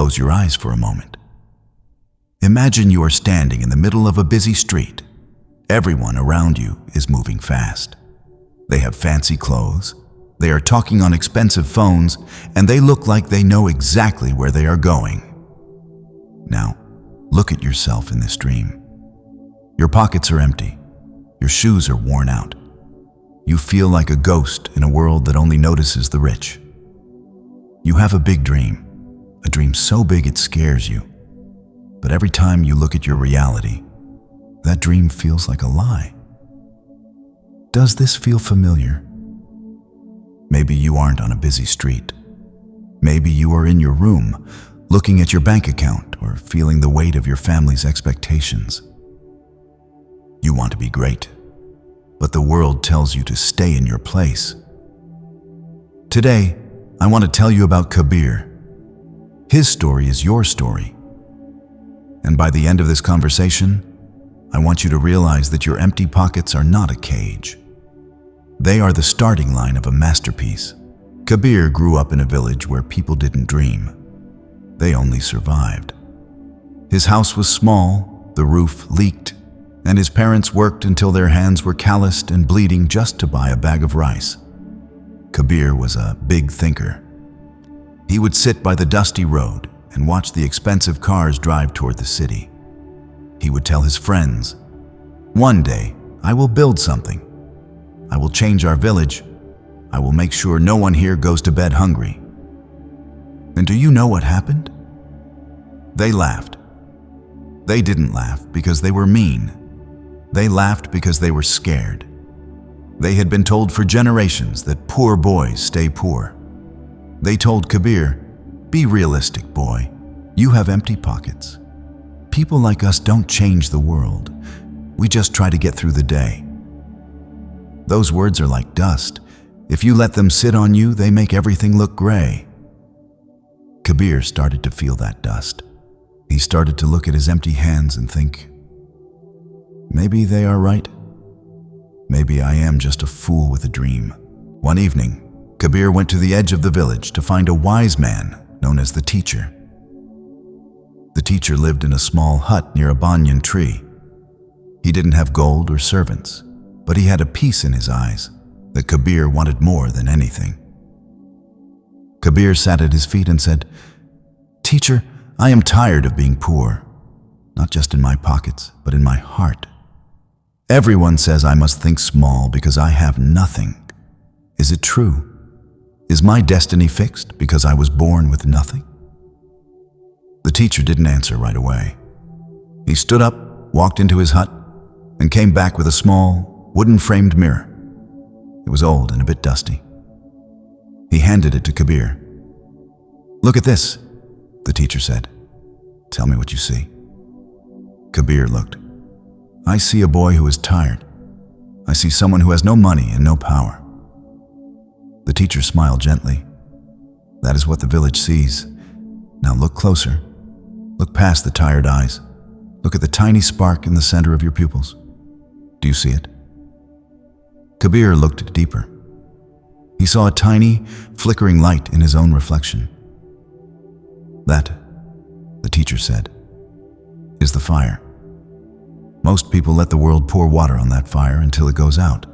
close your eyes for a moment. Imagine you are standing in the middle of a busy street. Everyone around you is moving fast. They have fancy clothes, they are talking on expensive phones, and they look like they know exactly where they are going. Now, look at yourself in this dream. Your pockets are empty. Your shoes are worn out. You feel like a ghost in a world that only notices the rich. You have a big dream, a dream so big it scares you. But every time you look at your reality, that dream feels like a lie. Does this feel familiar? Maybe you aren't on a busy street. Maybe you are in your room, looking at your bank account or feeling the weight of your family's expectations. You want to be great, but the world tells you to stay in your place. Today, I want to tell you about Kabir. His story is your story. And by the end of this conversation, I want you to realize that your empty pockets are not a cage. They are the starting line of a masterpiece. Kabir grew up in a village where people didn't dream. They only survived. His house was small, the roof leaked, and his parents worked until their hands were calloused and bleeding just to buy a bag of rice. Kabir was a big thinker. He would sit by the dusty road and watch the expensive cars drive toward the city. He would tell his friends, "One day, I will build something. I will change our village. I will make sure no one here goes to bed hungry." And do you know what happened? They laughed. They didn't laugh because they were mean. They laughed because they were scared. They had been told for generations that poor boys stay poor. They told Kabir, "Be realistic, boy. You have empty pockets. People like us don't change the world. We just try to get through the day." Those words are like dust. If you let them sit on you, they make everything look gray. Kabir started to feel that dust. He started to look at his empty hands and think, maybe they are right. Maybe I am just a fool with a dream. One evening, Kabir went to the edge of the village to find a wise man known as the teacher. The teacher lived in a small hut near a banyan tree. He didn't have gold or servants, but he had a peace in his eyes that Kabir wanted more than anything. Kabir sat at his feet and said, "Teacher, I am tired of being poor, not just in my pockets, but in my heart. Everyone says I must think small because I have nothing. Is it true? Is my destiny fixed because I was born with nothing?" The teacher didn't answer right away. He stood up, walked into his hut, and came back with a small, wooden-framed mirror. It was old and a bit dusty. He handed it to Kabir. "Look at this," the teacher said. "Tell me what you see." Kabir looked. "I see a boy who is tired. I see someone who has no money and no power." The teacher smiled gently. "That is what the village sees. Now look closer. Look past the tired eyes. Look at the tiny spark in the center of your pupils. Do you see it?" Kabir looked deeper. He saw a tiny, flickering light in his own reflection. "That," the teacher said, "is the fire. Most people let the world pour water on that fire until it goes out.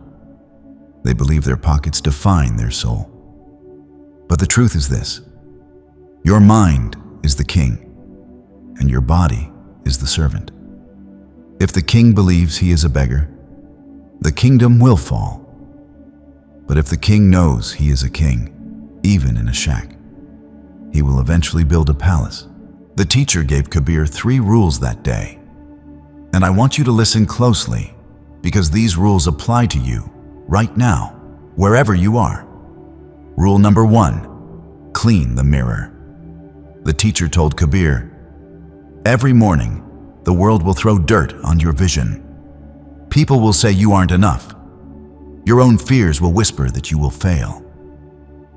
They believe their pockets define their soul. But the truth is this: your mind is the king, and your body is the servant. If the king believes he is a beggar, the kingdom will fall. But if the king knows he is a king, even in a shack, he will eventually build a palace." The teacher gave Kabir 3 rules that day. And I want you to listen closely, because these rules apply to you right now, wherever you are. Rule number 1, clean the mirror. The teacher told Kabir, "Every morning, the world will throw dirt on your vision. People will say you aren't enough. Your own fears will whisper that you will fail.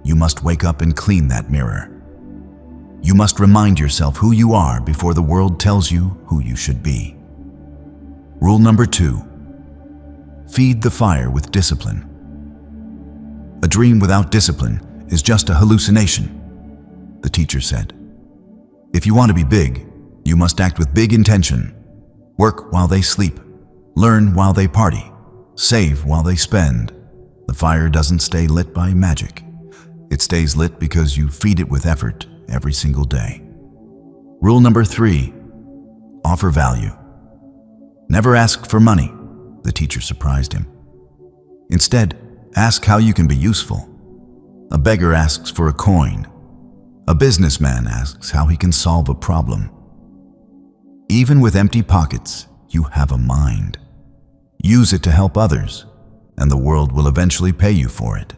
You must wake up and clean that mirror. You must remind yourself who you are before the world tells you who you should be." Rule number 2, feed the fire with discipline. A dream without discipline is just a hallucination, the teacher said. If you want to be big, you must act with big intention. Work while they sleep. Learn while they party. Save while they spend. The fire doesn't stay lit by magic. It stays lit because you feed it with effort every single day. Rule number 3, offer value. Never ask for money, the teacher surprised him. Instead, ask how you can be useful. A beggar asks for a coin. A businessman asks how he can solve a problem. Even with empty pockets, you have a mind. Use it to help others, and the world will eventually pay you for it.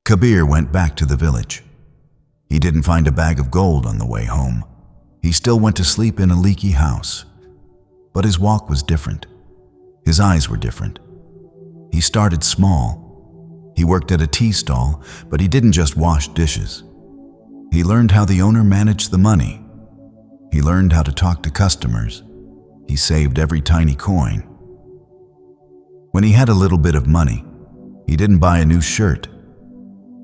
Kabir went back to the village. He didn't find a bag of gold on the way home. He still went to sleep in a leaky house. But his walk was different. His eyes were different. He started small. He worked at a tea stall, but he didn't just wash dishes. He learned how the owner managed the money. He learned how to talk to customers. He saved every tiny coin. When he had a little bit of money, he didn't buy a new shirt.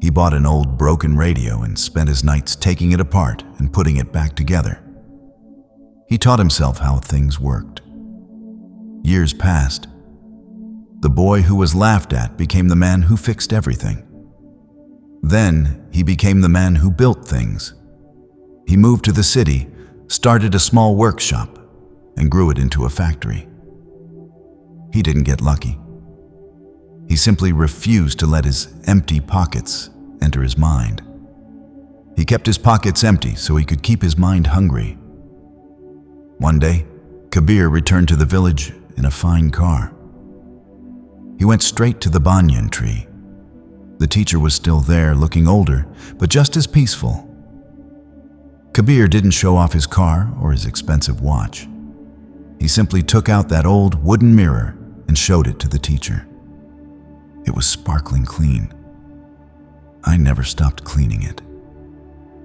He bought an old broken radio and spent his nights taking it apart and putting it back together. He taught himself how things worked. Years passed. The boy who was laughed at became the man who fixed everything. Then he became the man who built things. He moved to the city, started a small workshop, and grew it into a factory. He didn't get lucky. He simply refused to let his empty pockets enter his mind. He kept his pockets empty so he could keep his mind hungry. One day, Kabir returned to the village in a fine car. He went straight to the banyan tree. The teacher was still there, looking older, but just as peaceful. Kabir didn't show off his car or his expensive watch. He simply took out that old wooden mirror and showed it to the teacher. It was sparkling clean. I never stopped cleaning it,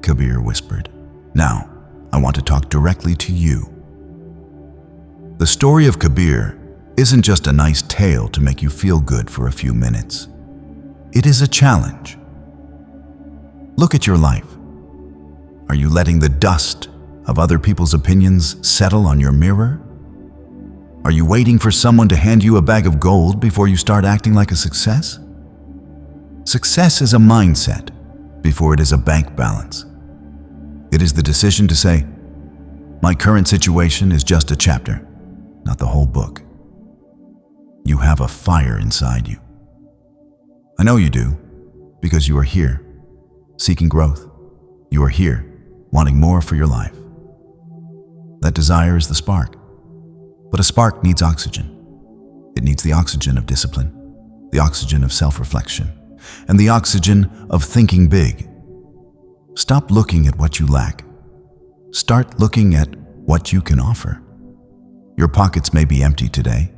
Kabir whispered. Now, I want to talk directly to you. The story of Kabir isn't just a nice tale to make you feel good for a few minutes. It is a challenge. Look at your life. Are you letting the dust of other people's opinions settle on your mirror? Are you waiting for someone to hand you a bag of gold before you start acting like a success? Success is a mindset before it is a bank balance. It is the decision to say, my current situation is just a chapter, not the whole book. You have a fire inside you. I know you do, because you are here, seeking growth. You are here, wanting more for your life. That desire is the spark. But a spark needs oxygen. It needs the oxygen of discipline, the oxygen of self-reflection, and the oxygen of thinking big. Stop looking at what you lack. Start looking at what you can offer. Your pockets may be empty today,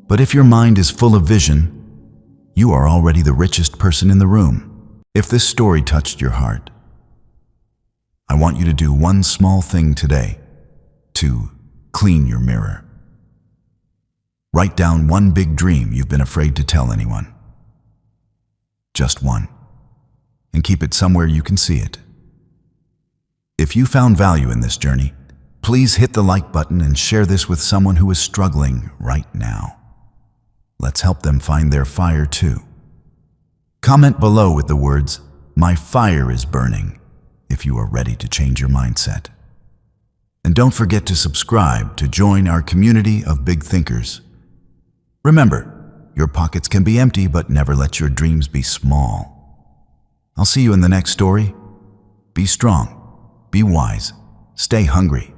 but if your mind is full of vision, you are already the richest person in the room. If this story touched your heart, I want you to do one small thing today to clean your mirror. Write down one big dream you've been afraid to tell anyone. Just one. And keep it somewhere you can see it. If you found value in this journey, please hit the like button and share this with someone who is struggling right now. Let's help them find their fire too. Comment below with the words, "My fire is burning," if you are ready to change your mindset. And don't forget to subscribe to join our community of big thinkers. Remember, your pockets can be empty, but never let your dreams be small. I'll see you in the next story. Be strong, be wise, stay hungry,